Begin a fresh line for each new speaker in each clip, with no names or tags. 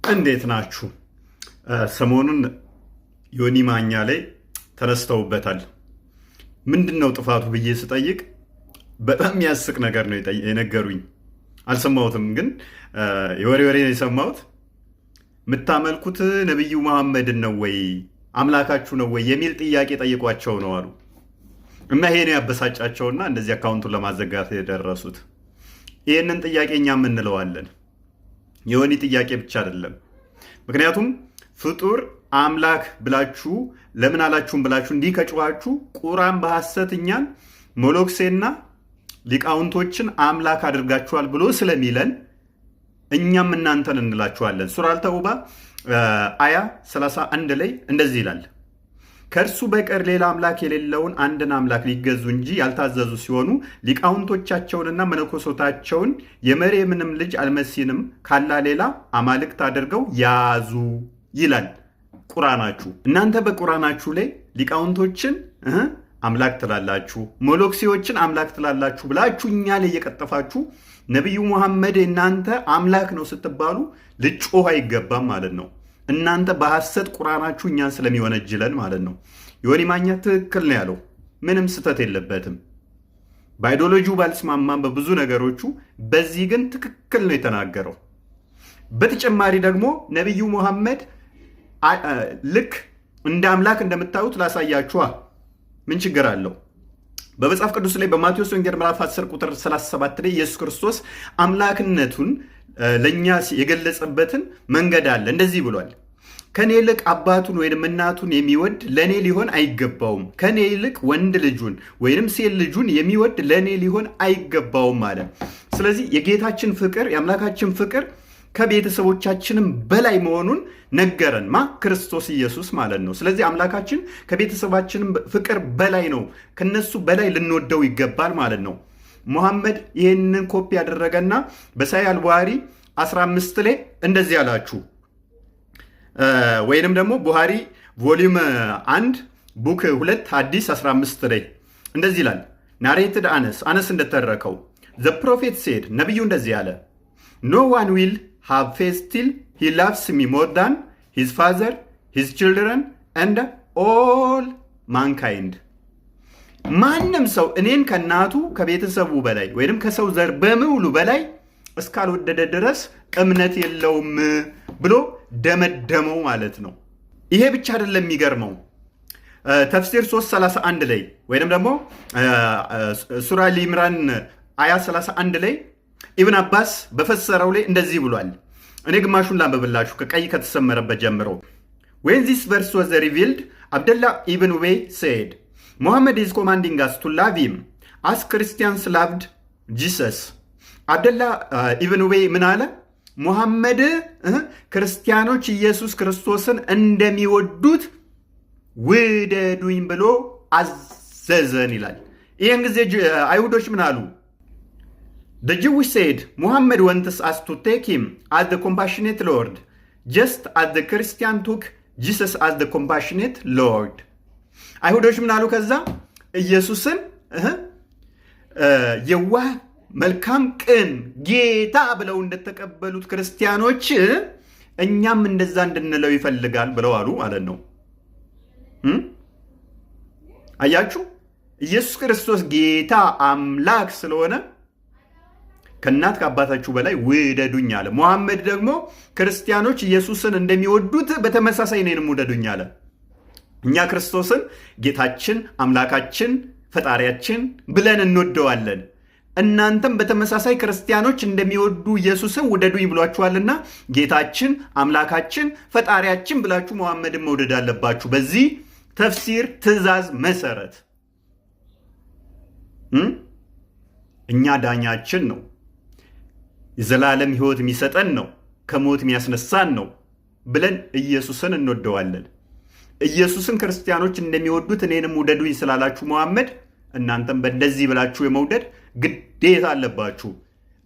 እንዴት ናችሁ? ሰሞኑን ዮኒ ማኛ ላይ ተነስተውበታል። ምንድነው ጥፋቱ ብዬ ስጠይቅ በጣም የሚያስቅ ነገር ነው የነገሩኝ። አልሰማሁትም፣ ግን የወሬ የሰማሁት የምታመልኩት ነብዩ መሐመድን ነው ወይ አምላካችሁ ነው ወይ የሚል ጥያቄ ጠይቋቸው ነው አሉ። እና ይሄ ነው ያበሳጫቸውና እንደዚህ አካውንቱን ለማዘጋት የደረሱት። ይህንን ጥያቄ እኛም እንለዋለን። የዮኒ ጥያቄ ብቻ አይደለም። ምክንያቱም ፍጡር አምላክ ብላችሁ ለምን አላችሁም ብላችሁ እንዲህ ከጮኻችሁ ቁርአን በሐሰት እኛን ሞሎክሴና ሊቃውንቶችን አምላክ አድርጋችኋል ብሎ ስለሚለን እኛም እናንተን እንላችኋለን። ሱራ አልተውባ አያ 31 ላይ እንደዚህ ይላል፣ ከእርሱ በቀር ሌላ አምላክ የሌለውን አንድን አምላክ ሊገዙ እንጂ ያልታዘዙ ሲሆኑ ሊቃውንቶቻቸውንና መነኮሶታቸውን የመርየምንም ልጅ አልመሲንም ካላ ሌላ አማልክት አድርገው ያዙ ይላል ቁርአናችሁ። እናንተ በቁርአናችሁ ላይ ሊቃውንቶችን አምላክ ትላላችሁ፣ ሞሎክሲዎችን አምላክ ትላላችሁ ብላችሁ እኛ ላይ እየቀጠፋችሁ ነቢዩ መሐመድ እናንተ አምላክ ነው ስትባሉ ልጮህ አይገባም ማለት ነው። እናንተ በሐሰት ቁርአናችሁ እኛን ስለሚወነጅለን ማለት ነው። ዮኒ ማኛ ትክክል ነው ያለው፣ ምንም ስተት የለበትም። በአይዲዮሎጂው ባልስማማም በብዙ ነገሮቹ፣ በዚህ ግን ትክክል ነው የተናገረው። በተጨማሪ ደግሞ ነቢዩ መሐመድ ልክ እንደ አምላክ እንደምታዩት ላሳያችኋ፣ ምን ችግር አለው? በመጽሐፍ ቅዱስ ላይ በማቴዎስ ወንጌል ምዕራፍ 10 ቁጥር 37 ላይ ኢየሱስ ክርስቶስ አምላክነቱን ለእኛ የገለጸበትን መንገድ አለ። እንደዚህ ብሏል፣ ከኔ ይልቅ አባቱን ወይም እናቱን የሚወድ ለእኔ ሊሆን አይገባውም፣ ከኔ ይልቅ ወንድ ልጁን ወይም ሴት ልጁን የሚወድ ለእኔ ሊሆን አይገባውም አለ። ስለዚህ የጌታችን ፍቅር የአምላካችን ፍቅር ከቤተሰቦቻችንም በላይ መሆኑን ነገረን። ክርስቶስ ኢየሱስ ማለት ነው። ስለዚህ አምላካችን ከቤተሰባችንም ፍቅር በላይ ነው፣ ከነሱ በላይ ልንወደው ይገባል ማለት ነው። ሙሐመድ ይህንን ኮፒ ያደረገና በሳሂህ አልቡኻሪ 15 ላይ እንደዚህ አላችሁ፣ ወይንም ደግሞ ቡኻሪ ቮሊዩም 1 ቡክ 2 ሐዲስ 15 ላይ እንደዚህ ይላል። ናሬትድ አነስ እንደተረከው ዘ ፕሮፌት ሴድ፣ ነቢዩ እንደዚህ አለ፣ ኖ ዋን ዊል ሃቭ ፌዝ ቲል ሂ ላቭስ ሚ ሞር ዳን ሂዝ ፋዘር ሂዝ ችልድረን ኤንድ ኦል ማንካይንድ። ማንም ሰው እኔን ከእናቱ ከቤተሰቡ በላይ ወይም ከሰው ዘር በሙሉ በላይ እስካልወደደ ድረስ እምነት የለውም ብሎ ደመደመው ማለት ነው። ይሄ ብቻ አይደለም የሚገርመው፣ ተፍሲር 331 ላይ ወይም ደግሞ ሱራ አሊ ኢምራን አያ 31 ላይ ኢብን አባስ በፈሰረው ላይ እንደዚህ ብሏል። እኔ ግማሹን ላንብብላችሁ ከቀይ ከተሰመረበት ጀምሮ። when this verse was revealed, Abdullah ibn Ubay said, Muhammad is commanding us to love him as Christians loved Jesus. አብደላ ኢብን ኡበይ ምን አለ? ሙሐመድ ክርስቲያኖች ኢየሱስ ክርስቶስን እንደሚወዱት ውደዱኝ ብሎ አዘዘን ይላል። ይህን ጊዜ አይሁዶች ምን አሉ? The Jewish said, Muhammad wants us to take him as the compassionate Lord, just as the Christian took Jesus as the compassionate Lord. አይሁዶች ምን አሉ? ከዛ ኢየሱስን የዋህ መልካም ቅን ጌታ ብለው እንደተቀበሉት ክርስቲያኖች እኛም እንደዛ እንድንለው ይፈልጋል ብለው አሉ ማለት ነው። አያችሁ፣ ኢየሱስ ክርስቶስ ጌታ አምላክ ስለሆነ ከእናት ከአባታችሁ በላይ ውደዱኝ አለ። ሙሐመድ ደግሞ ክርስቲያኖች ኢየሱስን እንደሚወዱት በተመሳሳይ እኔንም ውደዱኝ አለ። እኛ ክርስቶስን ጌታችን አምላካችን ፈጣሪያችን ብለን እንወደዋለን። እናንተም በተመሳሳይ ክርስቲያኖች እንደሚወዱ ኢየሱስን ውደዱኝ ብሏችኋልና ጌታችን አምላካችን ፈጣሪያችን ብላችሁ ሙሐመድን መውደድ አለባችሁ። በዚህ ተፍሲር ትእዛዝ መሰረት እኛ ዳኛችን ነው፣ የዘላለም ሕይወት የሚሰጠን ነው፣ ከሞት የሚያስነሳን ነው ብለን ኢየሱስን እንወደዋለን። ኢየሱስን ክርስቲያኖች እንደሚወዱት እኔንም ውደዱኝ ስላላችሁ ሙሐመድ እናንተም በእንደዚህ ብላችሁ የመውደድ ግዴታ አለባችሁ።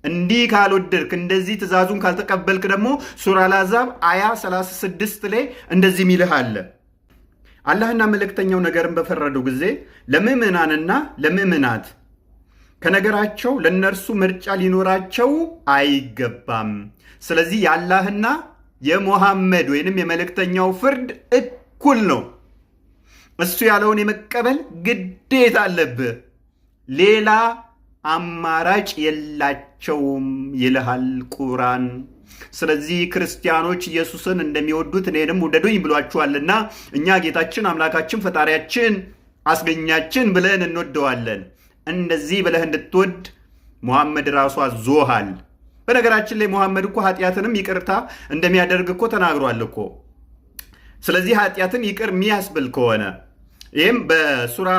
እንዲህ ካልወደድክ እንደዚህ ትእዛዙን ካልተቀበልክ ደግሞ ሱራ አልአሕዛብ አያ 36 ላይ እንደዚህ ሚልህ አለ። አላህና መልእክተኛው ነገርን በፈረዱ ጊዜ ለምዕመናንና ለምዕመናት ከነገራቸው ለነርሱ ምርጫ ሊኖራቸው አይገባም። ስለዚህ የአላህና የሙሐመድ ወይንም የመልእክተኛው ፍርድ እኩል ነው። እሱ ያለውን የመቀበል ግዴታ አለብህ። ሌላ አማራጭ የላቸውም ይልሃል ቁርአን። ስለዚህ ክርስቲያኖች ኢየሱስን እንደሚወዱት እኔንም ውደዱኝ ብሏችኋልና እኛ ጌታችን አምላካችን ፈጣሪያችን አስገኛችን ብለን እንወደዋለን። እንደዚህ ብለህ እንድትወድ ሙሐመድ ራሱ አዞሃል። በነገራችን ላይ ሙሐመድ እኮ ኃጢአትንም ይቅርታ እንደሚያደርግ እኮ ተናግሯል እኮ። ስለዚህ ኃጢአትን ይቅር የሚያስብል ከሆነ ይህም በሱራ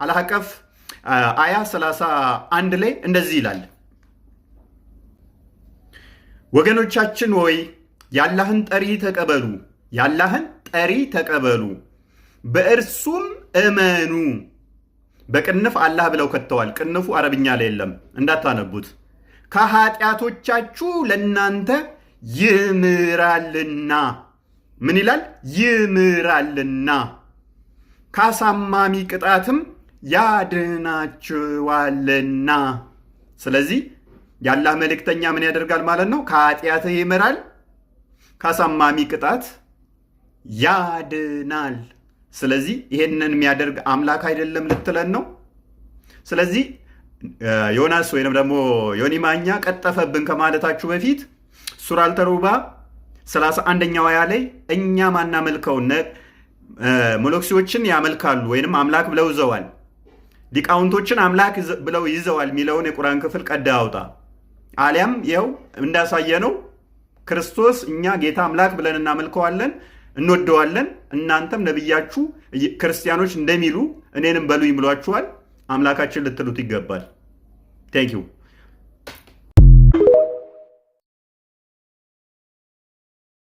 አልሐቀፍ አያ 31 ላይ እንደዚህ ይላል፣ ወገኖቻችን ሆይ የአላህን ጠሪ ተቀበሉ፣ በእርሱም እመኑ። በቅንፍ አላህ ብለው ከተዋል። ቅንፉ አረብኛ ላይ የለም እንዳታነቡት። ከኃጢአቶቻችሁ ለእናንተ ይምራልና። ምን ይላል? ይምራልና ከአሳማሚ ቅጣትም ያድናችኋልና። ስለዚህ የአላህ መልእክተኛ ምን ያደርጋል ማለት ነው? ከኃጢአትህ ይምራል፣ ከአሳማሚ ቅጣት ያድናል። ስለዚህ ይሄንን የሚያደርግ አምላክ አይደለም ልትለን ነው? ስለዚህ ዮናስ ወይንም ደግሞ ዮኒ ማኛ ቀጠፈብን ከማለታችሁ በፊት ሱራ አልተውባ 31ኛው አያ ላይ እኛ ማናመልከውን ሞሎክሲዎችን ያመልካሉ ወይንም አምላክ ብለው ይዘዋል፣ ሊቃውንቶችን አምላክ ብለው ይዘዋል የሚለውን የቁርአን ክፍል ቀዳ አውጣ። አሊያም ይኸው እንዳሳየነው ክርስቶስ እኛ ጌታ አምላክ ብለን እናመልከዋለን፣ እንወደዋለን። እናንተም ነብያችሁ ክርስቲያኖች እንደሚሉ እኔንም በሉኝ ብሏችኋል። አምላካችን ልትሉት ይገባል። ቴንክ ዩ